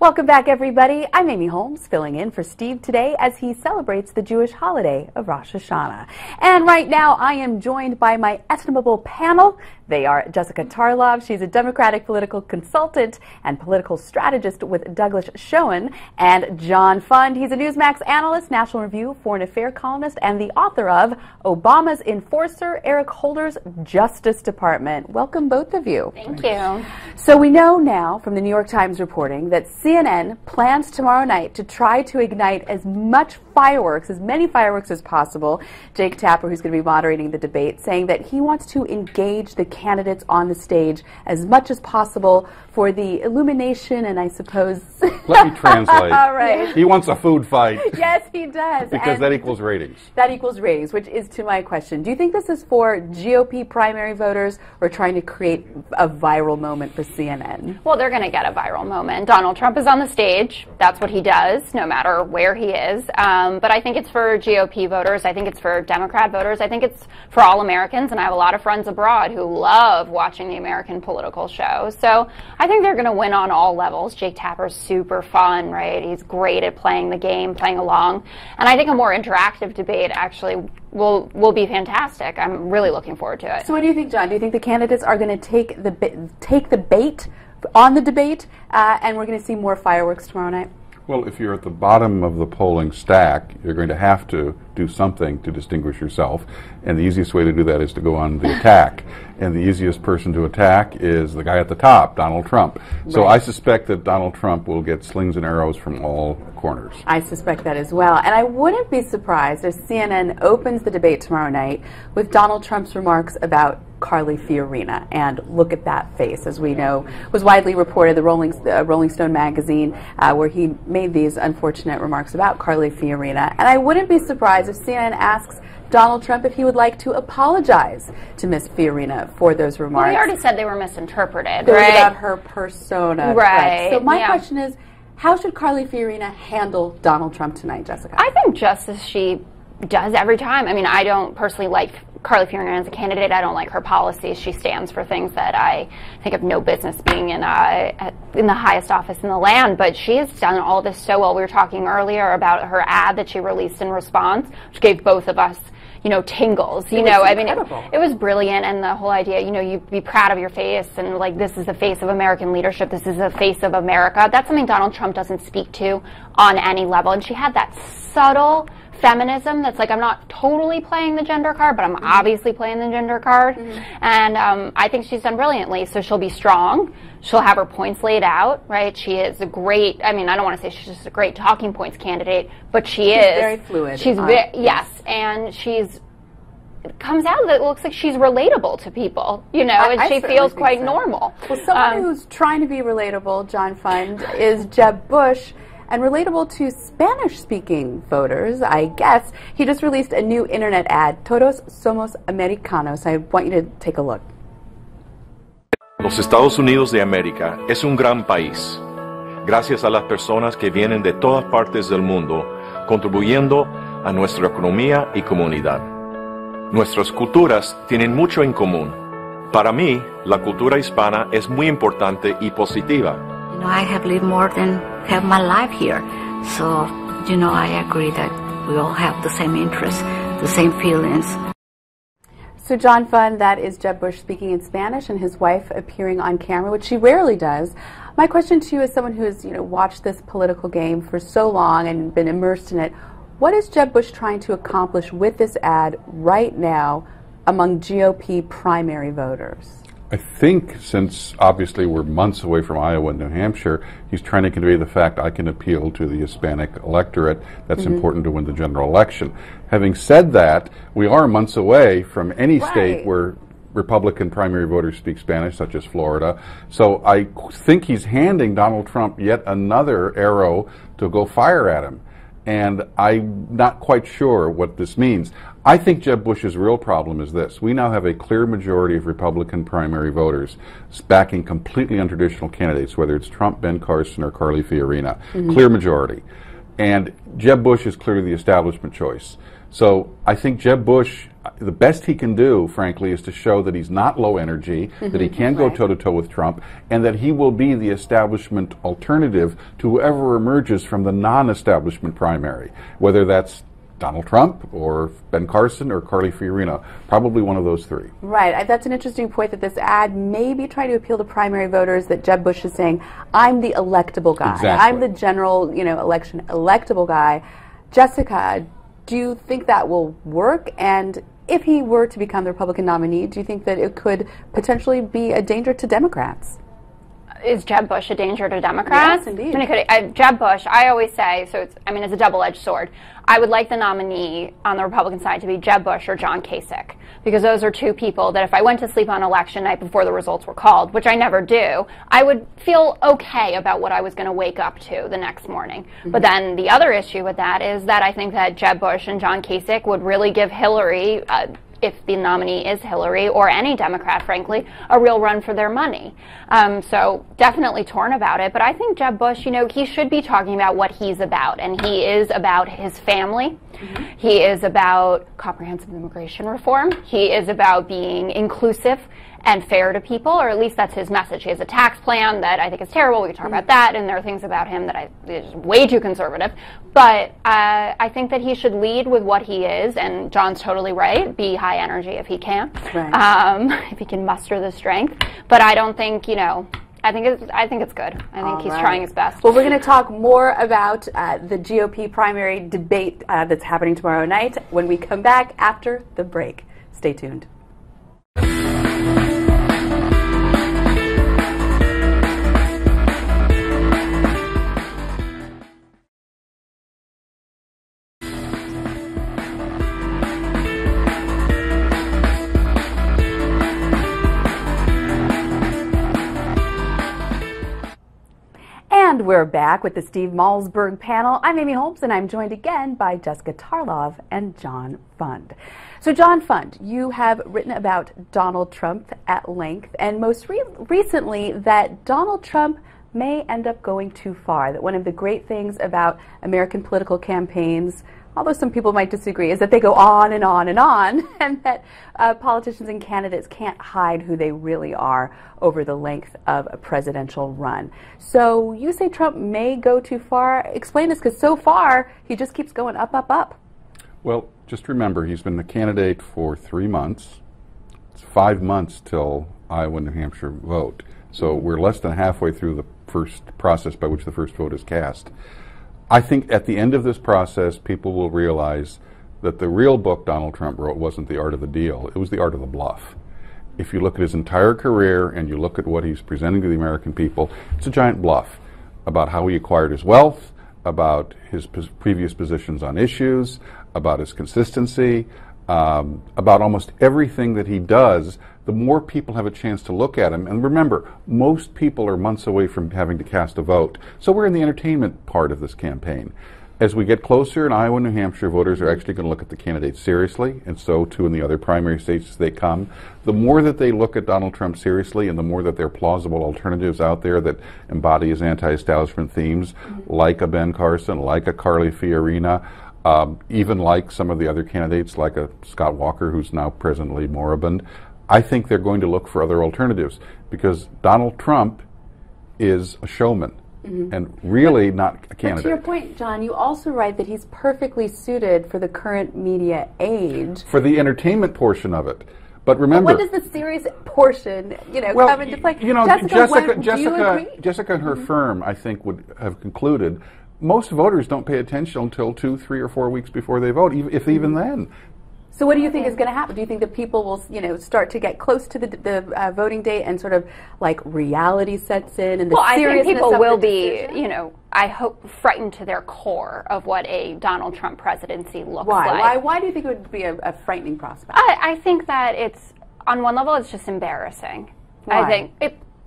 Welcome back, everybody. I'm Amy Holmes, filling in for Steve today as he celebrates the Jewish holiday of Rosh Hashanah. And right now, I am joined by my estimable panel. They are Jessica Tarlov. She's a Democratic political consultant and political strategist with Douglas Schoen, and John Fund. He's a Newsmax analyst, National Review foreign affairs columnist, and the author of Obama's Enforcer, Eric Holder's Justice Department. Welcome, both of you. Thank you. So we know now from the New York Times reporting that CNN plans tomorrow night to try to ignite as many fireworks as possible. Jake Tapper, who's going to be moderating the debate, saying that he wants to engage the candidates on the stage as much as possible for the illumination and, I suppose... Let me translate. All right. He wants a food fight. Yes, he does. Because that equals ratings. That equals ratings, which is to my question. Do you think this is for GOP primary voters or trying to create a viral moment for CNN? Well, they're going to get a viral moment. Donald Trump is on the stage. That's what he does, no matter where he is. But I think it's for GOP voters. I think it's for Democrat voters. I think it's for all Americans. And I have a lot of friends abroad who love watching the American political show. So I think they're going to win on all levels. Jake Tapper's super fun, right? He's great at playing the game, playing along. And I think a more interactive debate actually will be fantastic. I'm really looking forward to it. So what do you think, John? Do you think the candidates are going to take the bait on the debate and we're going to see more fireworks tomorrow night? Well, if you're at the bottom of the polling stack, you're going to have to do something to distinguish yourself, and the easiest way to do that is to go on the attack. And the easiest person to attack is the guy at the top, Donald Trump. Right. So I suspect that Donald Trump will get slings and arrows from all corners. I suspect that as well. And I wouldn't be surprised if CNN opens the debate tomorrow night with Donald Trump's remarks about Carly Fiorina. And look at that face, as we know, was widely reported, the Rolling Stone magazine, where he made these unfortunate remarks about Carly Fiorina. And I wouldn't be surprised if CNN asks Donald Trump if he would like to apologize to Miss Fiorina for those remarks. Well, he already said they were misinterpreted, right? Right? About her persona. Right. So my question is, how should Carly Fiorina handle Donald Trump tonight, Jessica? I think just as she does every time. I mean, I don't personally like Carly Fiorina as a candidate. I don't like her policies. She stands for things that I think have no business being in the highest office in the land. But she has done all this so well. We were talking earlier about her ad that she released in response, which gave both of us, tingles. I mean, it was brilliant, and the whole idea, you be proud of your face, and like, this is the face of American leadership. This is the face of America. That's something Donald Trump doesn't speak to on any level. And she had that subtle feminism that's like, I'm not totally playing the gender card, but I'm obviously playing the gender card. And I think she's done brilliantly. So she'll be strong. She'll have her points laid out, right? She is a great, I don't want to say she's just a great talking points candidate, but she's very fluid. She's yes, and it comes out that it looks like she's relatable to people, and she feels quite normal. Well, someone who's trying to be relatable, John Fund, is Jeb Bush. And relatable to Spanish-speaking voters, I guess. He just released a new internet ad, Todos Somos Americanos. I want you to take a look. Los Estados Unidos de América es un gran país, gracias a las personas que vienen de todas partes del mundo, contribuyendo a nuestra economía y comunidad. Nuestras culturas tienen mucho en común. Para mí, la cultura hispana es muy importante y positiva. I have lived more than half my life here, so, I agree that we all have the same interests, the same feelings. So, John Fund, that is Jeb Bush speaking in Spanish and his wife appearing on camera, which she rarely does. My question to you, as someone who has, watched this political game for so long and been immersed in it, what is Jeb Bush trying to accomplish with this ad right now among GOP primary voters? I think, since obviously we're months away from Iowa and New Hampshire, he's trying to convey the fact I can appeal to the Hispanic electorate. That's important to win the general election. Having said that, we are months away from any state where Republican primary voters speak Spanish, such as Florida. So I think he's handing Donald Trump yet another arrow to go fire at him. And I'm not quite sure what this means. I think Jeb Bush's real problem is this. We now have a clear majority of Republican primary voters backing completely untraditional candidates, whether it's Trump, Ben Carson, or Carly Fiorina. Clear majority. And Jeb Bush is clearly the establishment choice. So I think Jeb Bush, the best he can do, frankly, is to show that he's not low energy, that he can go toe-to-toe with Trump, and that he will be the establishment alternative to whoever emerges from the non-establishment primary, whether that's Donald Trump or Ben Carson or Carly Fiorina, probably one of those three. Right. That's an interesting point, that this ad may be trying to appeal to primary voters, that Jeb Bush is saying, I'm the electable guy. Exactly. I'm the general, election electable guy. Jessica, do you think that will work? And if he were to become the Republican nominee, do you think that it could potentially be a danger to Democrats? Is Jeb Bush a danger to Democrats? Yes, indeed. I mean, Jeb Bush, I always say, so it's a double-edged sword. I would like the nominee on the Republican side to be Jeb Bush or John Kasich, because those are two people that if I went to sleep on election night before the results were called, which I never do, I would feel okay about what I was going to wake up to the next morning. But then the other issue with that is that I think that Jeb Bush and John Kasich would really give Hillary, if the nominee is Hillary, or any Democrat, frankly, a real run for their money. So definitely torn about it. But I think Jeb Bush, he should be talking about what he's about. And he is about his family. He is about comprehensive immigration reform. He is about being inclusive and fair to people, or at least that's his message. He has a tax plan that I think is terrible. We can talk about that, and there are things about him that is way too conservative. But I think that he should lead with what he is, and John's totally right, be high energy if he can, if he can muster the strength. But I don't think, I think it's good. I think he's trying his best. Well, we're going to talk more about the GOP primary debate that's happening tomorrow night when we come back after the break. Stay tuned. And we're back with the Steve Malzberg panel. I'm Amy Holmes, and I'm joined again by Jessica Tarlov and John Fund. So, John Fund, you have written about Donald Trump at length, and most recently that Donald Trump may end up going too far, that one of the great things about American political campaigns, although some people might disagree, is that they go on and on and on, and that politicians and candidates can't hide who they really are over the length of a presidential run. So you say Trump may go too far. Explain this, because so far he just keeps going up, up, up. Well, just remember, he's been the candidate for 3 months. It's 5 months till Iowa and New Hampshire vote. So we're less than halfway through the first process by which the first vote is cast. I think at the end of this process, people will realize that the real book Donald Trump wrote wasn't The Art of the Deal. It was The Art of the Bluff. If you look at his entire career and you look at what he's presenting to the American people, it's a giant bluff about how he acquired his wealth, about his previous positions on issues, about his consistency, about almost everything that he does. The more people have a chance to look at him, and remember, most people are months away from having to cast a vote. So we're in the entertainment part of this campaign. As we get closer in Iowa and New Hampshire, voters are actually going to look at the candidates seriously, and so too in the other primary states as they come. The more that they look at Donald Trump seriously, and the more that there are plausible alternatives out there that embody his anti-establishment themes, like a Ben Carson, like a Carly Fiorina, even like some of the other candidates, like a Scott Walker, who's now presently moribund, I think they're going to look for other alternatives, because Donald Trump is a showman. And really not a candidate. But to your point, John, you also write that he's perfectly suited for the current media age. For the entertainment portion of it. But remember, when does the serious portion, come into play? Jessica and her firm, I think, would have concluded most voters don't pay attention until 2, 3, or 4 weeks before they vote, if even then. So what do you think is going to happen? Do you think that people will, start to get close to the voting date and sort of like reality sets in and the seriousness? I think people will be, decision? I hope frightened to their core of what a Donald Trump presidency looks like. Why do you think it would be a frightening prospect? I think that it's, on one level, it's just embarrassing. Why? I think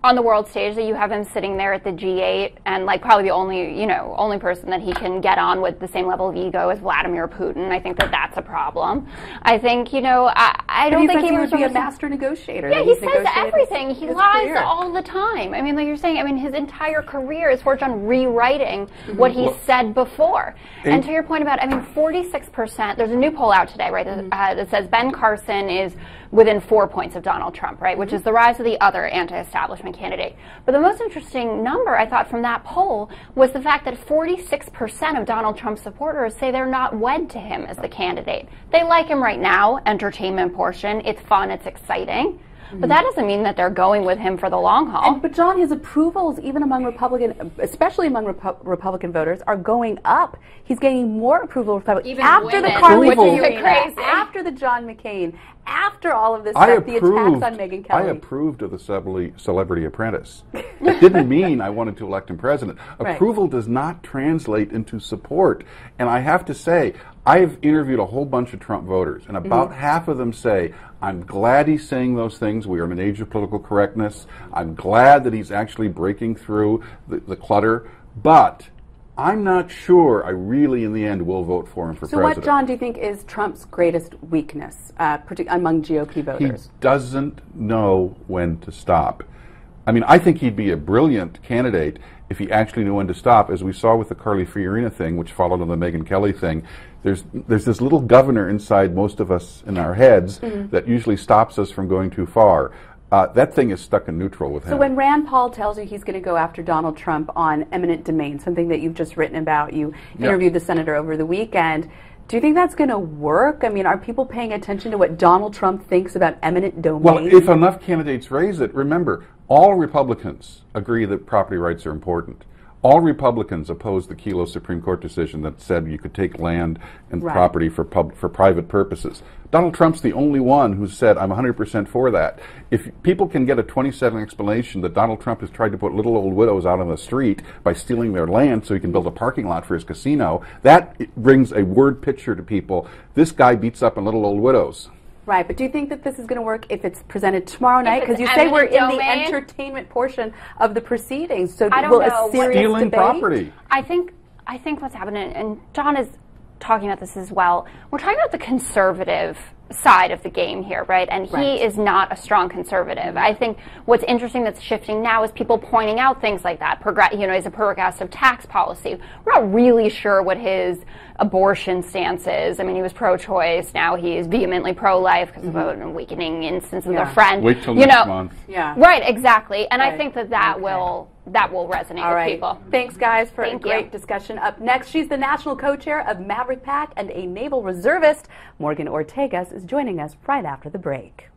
on the world stage that you have him sitting there at the G8 and like probably the only person that he can get on with the same level of ego as Vladimir Putin. I think that that's a problem. I think I don't think he would be a master negotiator. Yeah, he says everything. He lies all the time. I mean, like you're saying, his entire career is forged on rewriting what he said before. And to your point about, 46%. There's a new poll out today, right? That says Ben Carson is within 4 points of Donald Trump, right? Which is the rise of the other anti-establishment candidate. But the most interesting number, I thought, from that poll was the fact that 46% of Donald Trump supporters say they're not wed to him as the candidate. They like him right now, entertainment portion. It's fun, it's exciting. But that doesn't mean that they're going with him for the long haul. But John, his approvals, even among especially among Republican voters, are going up. He's gaining more approval even after women, the Carly crazy. after the John McCain, after all of this stuff, the attacks on Megyn Kelly. I approved of the Celebrity Apprentice. It didn't mean I wanted to elect him president. Approval does not translate into support. And I have to say, I've interviewed a whole bunch of Trump voters, and about half of them say, I'm glad he's saying those things. We are in an age of political correctness. I'm glad that he's actually breaking through the clutter. But I'm not sure I really, in the end, will vote for him for president. So what, John, do you think is Trump's greatest weakness among GOP voters? He doesn't know when to stop. I think he'd be a brilliant candidate if he actually knew when to stop, as we saw with the Carly Fiorina thing, which followed on the Megyn Kelly thing. There's this little governor inside most of us in our heads that usually stops us from going too far. That thing is stuck in neutral with him. So when Rand Paul tells you he's going to go after Donald Trump on eminent domain, something that you've just written about, you interviewed the senator over the weekend, do you think that's going to work? Are people paying attention to what Donald Trump thinks about eminent domain? Well, if enough candidates raise it, remember, all Republicans agree that property rights are important. All Republicans oppose the Kelo Supreme Court decision that said you could take land and property for private purposes. Donald Trump's the only one who said, I'm 100% for that. If people can get a 27 explanation that Donald Trump has tried to put little old widows out on the street by stealing their land so he can build a parking lot for his casino, that brings a word picture to people. This guy beats up on little old widows. Right, but do you think that this is going to work if it's presented tomorrow night? Because you say we're in the entertainment portion of the proceedings. So will a serious stealing debate? Property. I think what's happening, and John is talking about this as well, we're talking about the conservative side of the game here, right? And he is not a strong conservative. I think what's interesting that's shifting now is people pointing out things like that. His a progressive tax policy. We're not really sure what his abortion stance is. He was pro-choice. Now he is vehemently pro-life because of a weakening instance of a friend. Wait till next month. Yeah. Right, exactly. And I think that will resonate with people. Thanks, guys, for a great discussion. Up next, she's the national co-chair of Maverick PAC and a naval reservist. Morgan Ortegas is joining us right after the break.